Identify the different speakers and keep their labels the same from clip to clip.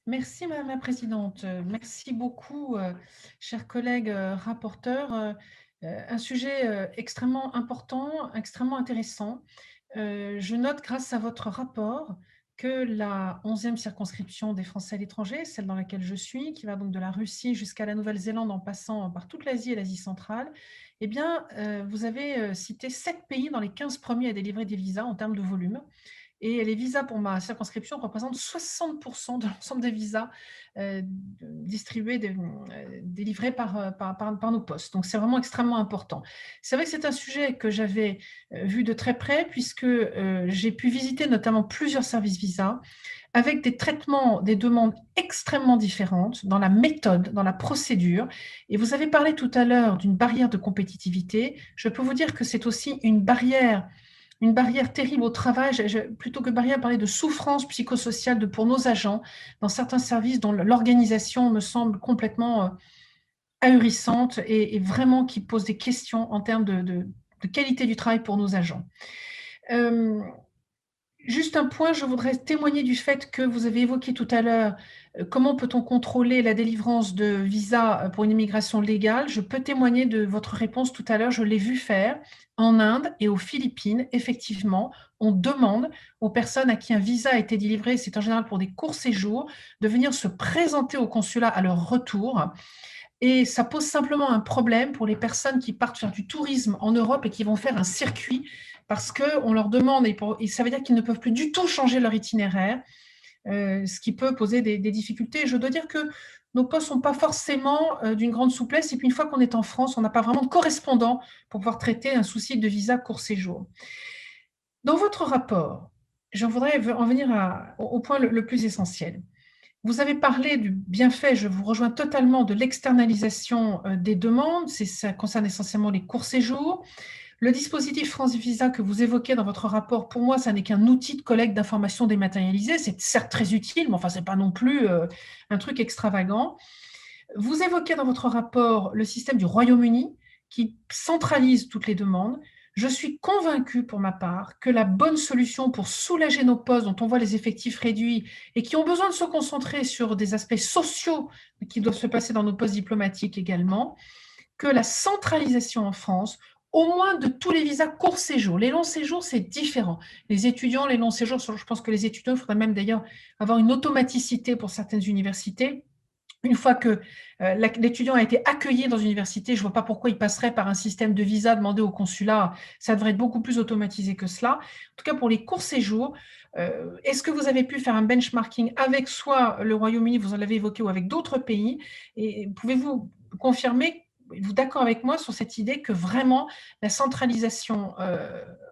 Speaker 1: Merci Madame la Présidente. Merci beaucoup, chers collègues rapporteurs. Un sujet extrêmement important, extrêmement intéressant. Je note grâce à votre rapport que la 11e circonscription des Français à l'étranger, celle dans laquelle je suis, qui va donc de la Russie jusqu'à la Nouvelle-Zélande en passant par toute l'Asie et l'Asie centrale, eh bien, vous avez cité 7 pays dans les 15 premiers à délivrer des visas en termes de volume. Et les visas pour ma circonscription représentent 60% de l'ensemble des visas distribués, délivrés par nos postes. Donc, c'est vraiment extrêmement important. C'est vrai que c'est un sujet que j'avais vu de très près puisque j'ai pu visiter notamment plusieurs services visas avec des traitements, des demandes extrêmement différentes dans la méthode, dans la procédure. Et vous avez parlé tout à l'heure d'une barrière de compétitivité. Je peux vous dire que c'est aussi une barrière terrible au travail, plutôt que barrière, parler de souffrance psychosociale pour nos agents dans certains services dont l'organisation me semble complètement ahurissante et vraiment qui pose des questions en termes de qualité du travail pour nos agents. Juste un point, je voudrais témoigner du fait que vous avez évoqué tout à l'heure comment peut-on contrôler la délivrance de visas pour une immigration légale. Je peux témoigner de votre réponse tout à l'heure, je l'ai vu faire en Inde et aux Philippines. Effectivement, on demande aux personnes à qui un visa a été délivré, c'est en général pour des courts séjours, de venir se présenter au consulat à leur retour. Et ça pose simplement un problème pour les personnes qui partent faire du tourisme en Europe et qui vont faire un circuit parce qu'on leur demande, et ça veut dire qu'ils ne peuvent plus du tout changer leur itinéraire, ce qui peut poser des difficultés. Je dois dire que nos postes ne sont pas forcément d'une grande souplesse. Et puis une fois qu'on est en France, on n'a pas vraiment de correspondant pour pouvoir traiter un souci de visa court séjour. Dans votre rapport, j'en voudrais en venir au point le plus essentiel. Vous avez parlé du bienfait, je vous rejoins totalement, de l'externalisation des demandes. Ça concerne essentiellement les courts séjours. Le dispositif France Visa que vous évoquez dans votre rapport, pour moi, ça n'est qu'un outil de collecte d'informations dématérialisées. C'est certes très utile, mais enfin, ce n'est pas non plus un truc extravagant. Vous évoquez dans votre rapport le système du Royaume-Uni qui centralise toutes les demandes. Je suis convaincue pour ma part que la bonne solution pour soulager nos postes dont on voit les effectifs réduits et qui ont besoin de se concentrer sur des aspects sociaux qui doivent se passer dans nos postes diplomatiques également, que la centralisation en France, au moins de tous les visas court séjour. Les longs séjours, c'est différent. Les étudiants, les longs séjours, je pense que les étudiants, il faudrait même d'ailleurs avoir une automaticité pour certaines universités. Une fois que l'étudiant a été accueilli dans une université, je ne vois pas pourquoi il passerait par un système de visa demandé au consulat. Ça devrait être beaucoup plus automatisé que cela. En tout cas, pour les courts séjours, est-ce que vous avez pu faire un benchmarking avec soit le Royaume-Uni, vous en l'avez évoqué, ou avec d'autres pays? Et pouvez-vous confirmer, êtes-vous d'accord avec moi sur cette idée que vraiment la centralisation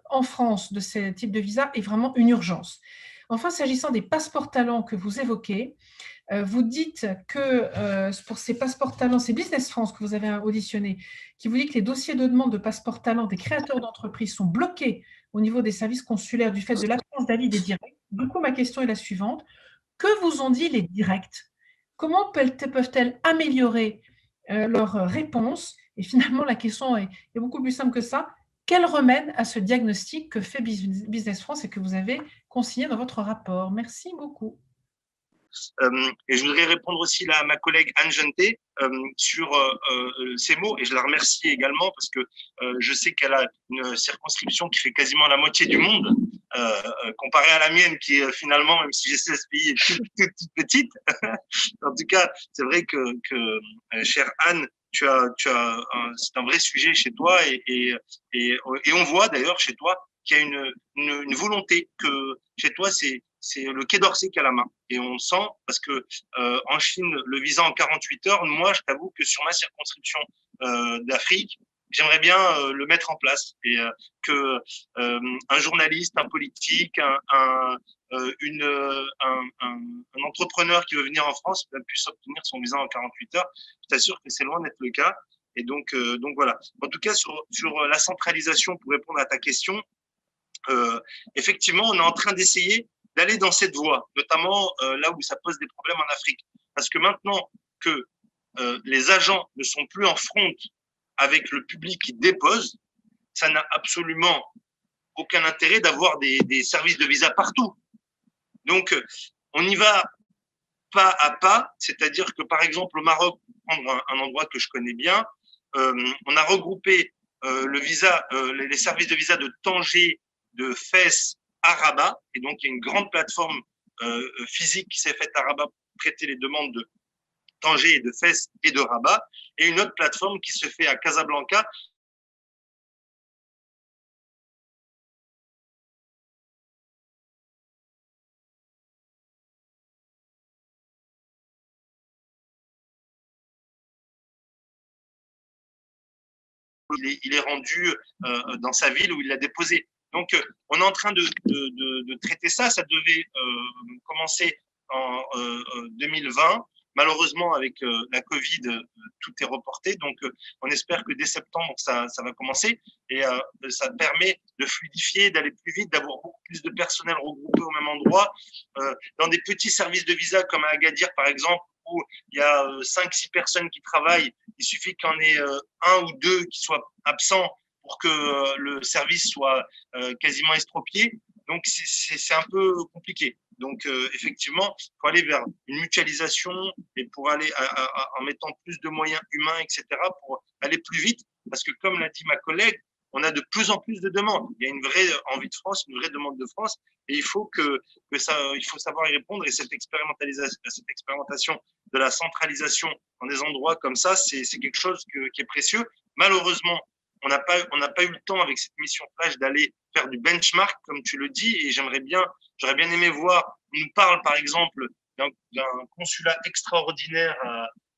Speaker 1: en France de ce type de visa est vraiment une urgence? Enfin, s'agissant des passeports talents que vous évoquez, vous dites que pour ces passeports talents, c'est Business France que vous avez auditionné, qui vous dit que les dossiers de demande de passeports talents des créateurs d'entreprises sont bloqués au niveau des services consulaires du fait de l'absence d'avis des directs. Du coup, ma question est la suivante. Que vous ont dit les directs? Comment peuvent-elles améliorer leurs réponses? Et finalement, la question est beaucoup plus simple que ça. Quel remède à ce diagnostic que fait Business France et que vous avez consigné dans votre rapport? Merci beaucoup.
Speaker 2: Et je voudrais répondre aussi là, à ma collègue Anne Genté sur ces mots, et je la remercie également parce que je sais qu'elle a une circonscription qui fait quasiment la moitié du monde, comparée à la mienne qui est finalement, même si j'ai 16 pays, est toute petite. En tout cas, c'est vrai que chère Anne, c'est un vrai sujet chez toi et on voit d'ailleurs chez toi qu'il y a une volonté que chez toi, c'est le Quai d'Orsay qui a la main. Et on sent, parce que en Chine, le visa en 48 heures, moi, je t'avoue que sur ma circonscription d'Afrique, j'aimerais bien le mettre en place et que un journaliste, un politique, un entrepreneur qui veut venir en France puisse obtenir son visa en 48 heures. Je t'assure que c'est loin d'être le cas. Et donc voilà. En tout cas, sur la centralisation, pour répondre à ta question, effectivement, on est en train d'essayer d'aller dans cette voie, notamment là où ça pose des problèmes en Afrique. Parce que maintenant que les agents ne sont plus en front avec le public qui dépose, ça n'a absolument aucun intérêt d'avoir des services de visa partout. Donc, on y va pas à pas, c'est-à-dire que par exemple au Maroc, pour prendre un endroit que je connais bien, on a regroupé le visa, les services de visa de Tanger, de Fès à Rabat, et donc il y a une grande plateforme physique qui s'est faite à Rabat pour traiter les demandes de Tanger et de Fès et de Rabat, et une autre plateforme qui se fait à Casablanca. Il est rendu dans sa ville où il l'a déposé. Donc, on est en train de traiter ça. Ça devait commencer en 2020. Malheureusement, avec la Covid, tout est reporté. Donc, on espère que dès septembre, ça va commencer. Et ça permet de fluidifier, d'aller plus vite, d'avoir beaucoup plus de personnel regroupé au même endroit. Dans des petits services de visa comme à Agadir, par exemple, où il y a 5-6 personnes qui travaillent, il suffit qu'il y en ait un ou deux qui soient absents pour que le service soit quasiment estropié. Donc, c'est un peu compliqué. Donc, effectivement, il faut aller vers une mutualisation et pour aller en mettant plus de moyens humains, etc., pour aller plus vite. Parce que, comme l'a dit ma collègue, on a de plus en plus de demandes. Il y a une vraie envie de France, une vraie demande de France, et il faut il faut savoir y répondre. Et cette expérimentation de la centralisation dans des endroits comme ça, c'est quelque chose qui est précieux. Malheureusement, on n'a pas eu le temps avec cette mission flash d'aller faire du benchmark, comme tu le dis, et j'aurais bien aimé voir, on nous parle par exemple d'un consulat extraordinaire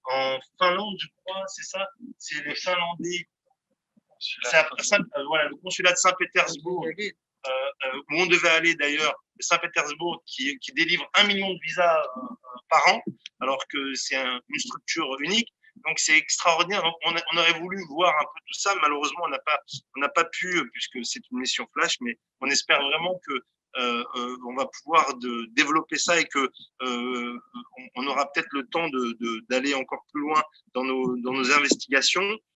Speaker 2: en Finlande, je crois, c'est ça, c'est les Finlandais, voilà, le consulat de Saint-Pétersbourg, où on devait aller d'ailleurs, Saint-Pétersbourg, qui délivre 1 million de visas par an, alors que c'est une structure unique. Donc c'est extraordinaire. Donc, on aurait voulu voir un peu tout ça. Malheureusement, on n'a pas pu, puisque c'est une mission flash, mais on espère vraiment que on va pouvoir développer ça et que on aura peut-être le temps d'aller encore plus loin dans nos investigations.